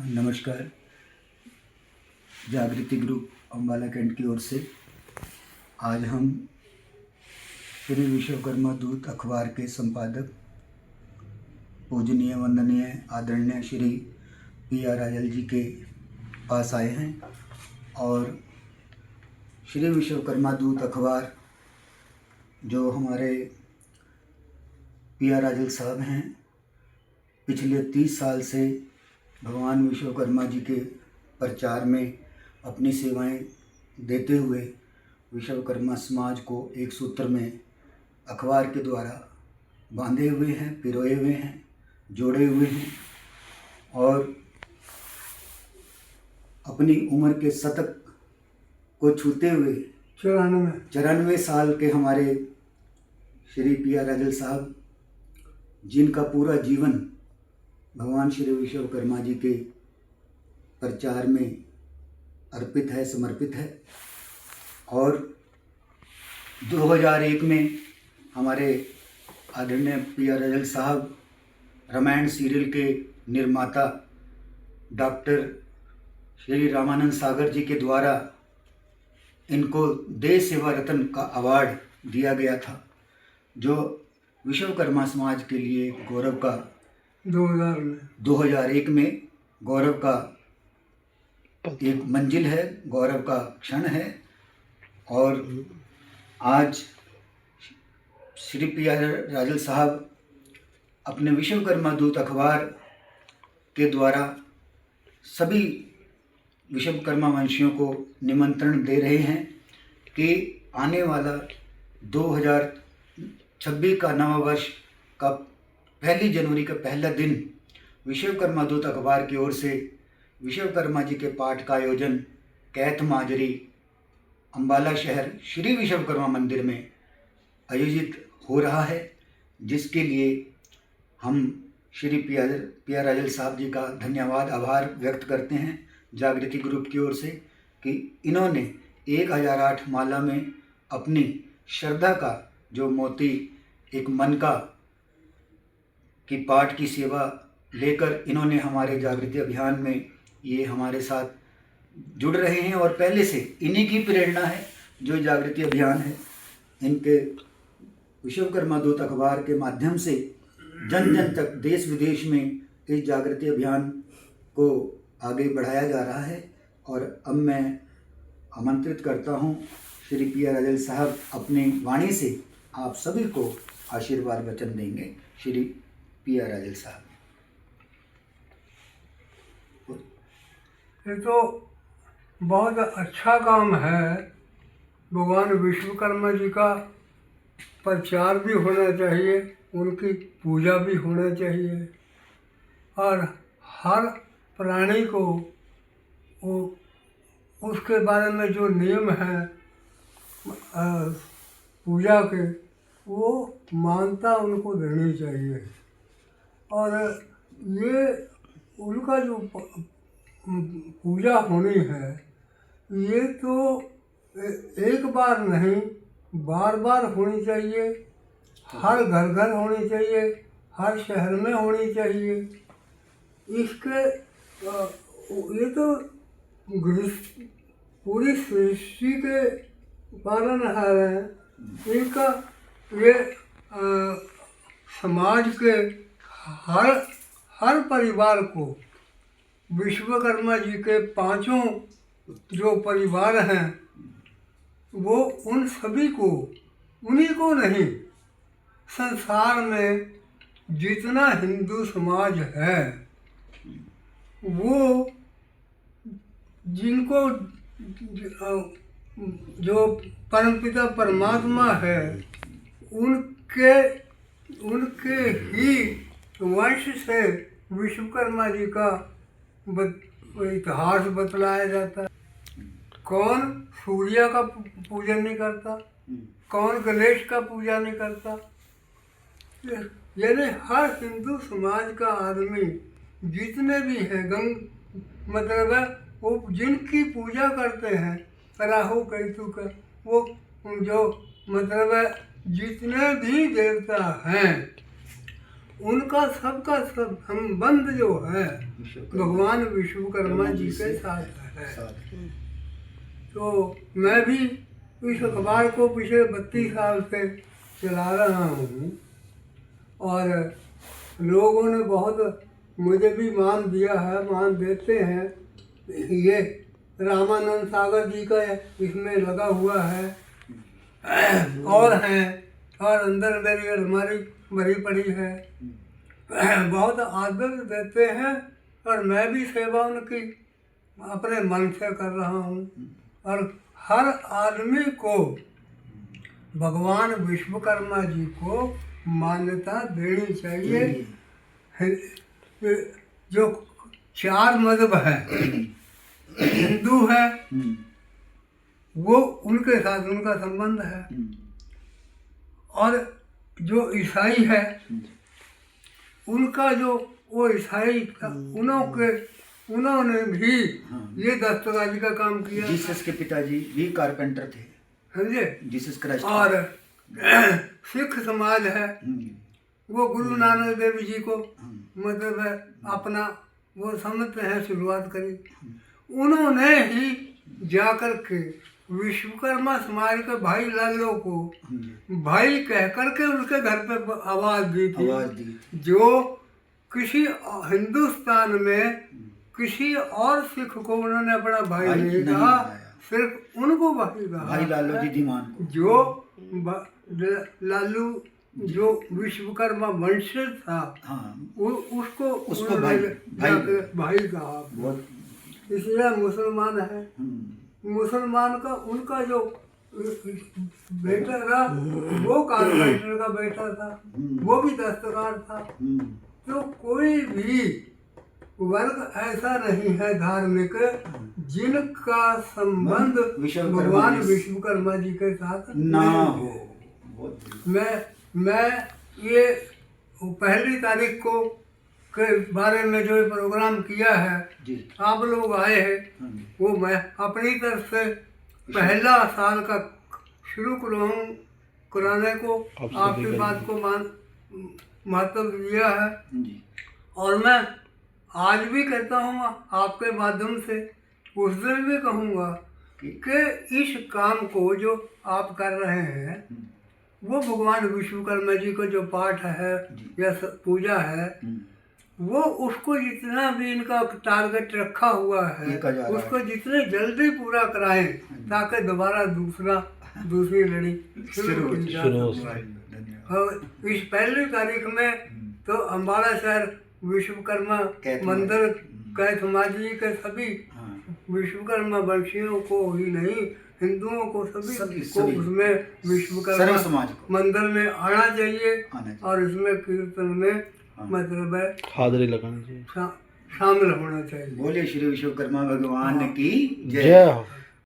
नमस्कार। जागृति group Ambala cantt की ओर से आज हम श्री विश्वकर्मा दूत अखबार के संपादक पूजनीय वंदनीय आदरणीय श्री पी.आर. राजल जी के पास आए हैं और श्री विश्वकर्मा दूत अखबार जो हमारे पी.आर. राजल साहब हैं, पिछले 30 साल से भगवान विश्वकर्मा जी के प्रचार में अपनी सेवाएं देते हुए विश्वकर्मा समाज को एक सूत्र में अखबार के द्वारा बांधे हुए हैं, पिरोए हुए हैं, जोड़े हुए हैं और अपनी उम्र के शतक को छूते हुए 94 साल के हमारे श्री पी.आर. राजल साहब, जिनका पूरा जीवन भगवान श्री विश्वकर्मा जी के प्रचार में अर्पित है, समर्पित है और 2001 में हमारे आदरणीय पी.आर. राजल साहब रामायण सीरियल के निर्माता डॉक्टर श्री रामानंद सागर जी के द्वारा इनको देश सेवा रत्न का अवार्ड दिया गया था, जो विश्वकर्मा समाज के लिए गौरव का 2001 में गौरव का एक मंजिल है, गौरव का क्षण है। और आज श्री पी.आर. राजल साहब अपने विश्वकर्मा दूत अखबार के द्वारा सभी विश्वकर्मा वंशियों को निमंत्रण दे रहे हैं कि आने वाला 2026 का नवा वर्ष का 1 जनवरी का पहला दिन विश्वकर्मा दूत अखबार की ओर से विश्वकर्मा जी के पाठ का आयोजन कैथ माजरी अम्बाला शहर श्री विश्वकर्मा मंदिर में आयोजित हो रहा है, जिसके लिए हम श्री पी.आर. राजल साहब जी का धन्यवाद, आभार व्यक्त करते हैं जागृति ग्रुप की ओर से कि इन्होंने 1008 माला में अपनी श्रद्धा का जो मोती एक मन का कि पाठ की सेवा लेकर इन्होंने हमारे जागृति अभियान में ये हमारे साथ जुड़ रहे हैं और पहले से इन्हीं की प्रेरणा है जो जागृति अभियान है। इनके विश्वकर्मा दूत अखबार के माध्यम से जन जन तक देश विदेश में इस जागृति अभियान को आगे बढ़ाया जा रहा है। और अब मैं आमंत्रित करता हूँ श्री पी.आर. राजल साहब अपनी वाणी से आप सभी को आशीर्वाद वचन देंगे। श्री पी.आर. राजल साहब। ये तो बहुत अच्छा काम है। भगवान विश्वकर्मा जी का प्रचार भी होना चाहिए, उनकी पूजा भी होना चाहिए और हर प्राणी को वो उसके बारे में जो नियम हैं पूजा के, वो मान्यता उनको देनी चाहिए। और ये उनका जो पूजा होनी है, ये तो एक बार नहीं, बार बार होनी चाहिए, हर घर घर होनी चाहिए, हर शहर में होनी चाहिए। इसके ये तो पूरी सृष्टि के पालनहार हैं। इनका ये समाज के हर परिवार को विश्वकर्मा जी के 5 जो परिवार हैं, वो उन सभी को, उन्हीं को नहीं, संसार में जितना हिंदू समाज है, वो जिनको जो परमपिता परमात्मा है, उनके ही वंश से विश्वकर्मा जी का इतिहास बतलाया जाता है। कौन सूर्य का पूजन नहीं करता, कौन गणेश का पूजा नहीं करता। यानी हर हिंदू समाज का आदमी जितने भी हैं, मतलब है वो जिनकी पूजा करते हैं राहु केतु का, वो जो मतलब है जितने भी देवता हैं उनका सबका सब संबंध जो है विश्वकर्मा भगवान विश्वकर्मा जी के साथ है। साथ। तो मैं भी इस अखबार को पिछले 32 साल से चला रहा हूँ और लोगों ने बहुत मुझे भी मान दिया है, मान देते हैं। ये रामानंद सागर जी का इसमें लगा हुआ है और हैं, और अंदर मेरी अलमारी भरी पड़ी है। बहुत आदर देते हैं और मैं भी सेवा उनकी अपने मन से कर रहा हूँ। और हर आदमी को भगवान विश्वकर्मा जी को मान्यता देनी चाहिए। जो 4 मजहब है, हिंदू है, वो उनके साथ उनका संबंध है, और जो ईसाई है उनका जो वो ईसाई उन्होंने भी ये दस्तकारी का काम किया। जीसस के पिताजी भी कारपेंटर थे, समझे। Jesus Christ. और सिख समाज है, वो गुरु नानक देव जी को मतलब है अपना वो समझते हैं शुरुआत करी। उन्होंने ही जाकर के विश्वकर्मा समाज के भाई लालो को भाई कह करके उसके घर पे आवाज दी थी। जो किसी हिंदुस्तान में किसी और सिख को उन्होंने अपना भाई नहीं कहा, सिर्फ उनको भाई कहा। भाई लालो जी दीवान को। जो लालू जो विश्वकर्मा वंशज था, उसको भाई कहा। इसलिए मुसलमान है, मुसलमान का उनका जो बेटा था वो कारपेंटर का बेटा था, वो भी दस्तकार था। तो कोई भी वर्ग ऐसा नहीं है धार्मिक जिनका संबंध भगवान विश्वकर्मा जी के साथ ना हो। मैं ये 1 तारीख को के बारे में जो प्रोग्राम किया है, आप लोग आए हैं, वो मैं अपनी तरफ से पहला साल का शुरू कराने को आपकी बात को महत्व दिया है। और मैं आज भी कहता हूँ आपके माध्यम से, उस दिन भी कहूँगा कि इस काम को जो आप कर रहे हैं वो भगवान विश्वकर्मा जी का जो पाठ है या पूजा है, वो उसको जितना भी इनका टारगेट रखा हुआ है उसको जितने जल्दी पूरा कराएं ताकि दोबारा दूसरी लड़ी शुरू हो जाए। और इस 1 तारीख में तो अम्बाला शहर विश्वकर्मा मंदिर कैथ माझी के सभी विश्वकर्मा वंशियों को ही नहीं, हिंदुओं को सभी को उसमें विश्वकर्मा मंदिर में आना चाहिए और इसमें कीर्तन में मतलब है हाजिरी लगानी चाहिए, शामिल होना चाहिए। बोले श्री विश्वकर्मा भगवान की जय। जय हो।